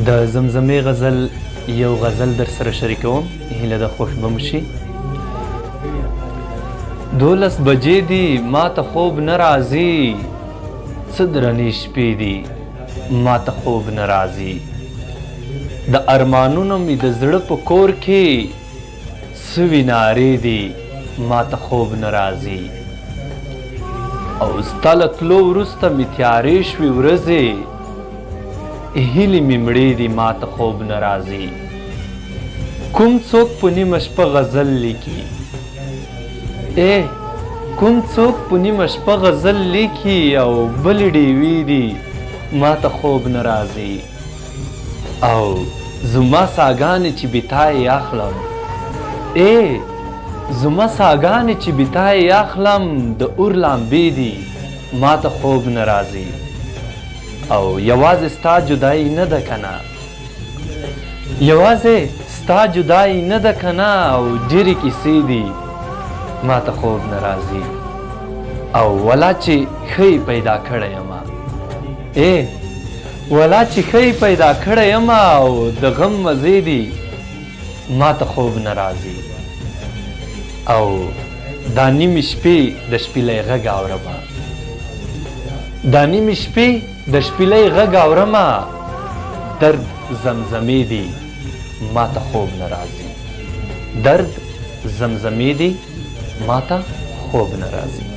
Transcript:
د زمزمې غزل یو غزل در سره شریکوم، هیله ده خوښ به مو شي. 12 بجې دي ما ته خوب نه راځي، څه درنې شپې دي ما ته خوب نه راځي. د ارمانونو مې د زړه په کور کې سوي نارې دي ما ته خوب نه راځي. او ستا له تلو وروسته مې تیارې شوې ورځې، هیلې مې مړې دي ما ته خوب نه راځي. کوم څوک په نیمه شپه غزل لیکي، کوم څوک په نیمه شپه غزل لیکي او بلې ډیوې دي ما ته خوب نه راځي. او زما ساګانې چې بیتای اخلم، زما ساګانې چې بیتای اخلم د اور لامبې دي ما ته خوب نه راځي. او یوازې ستا جدایي نه ده کنه، یوازې ستا جدایي نه ده کنه، او ډېرې کیسې دي ما ته خوب نه راځي. او ولا چې ښه پیدا کړی یمه، ولا چې ښه پیدا کړی یمه او د غم مزې دي ما ته خوب نه راځي. او دا نیمې شپې د شپیلۍ غږ اورمه، دا نیمې شپې د شپیلۍ غږ اورمه، درد زمزمې دي ما ته خوب نه راځي. درد زمزمې دي ما ته خوب نه راځي.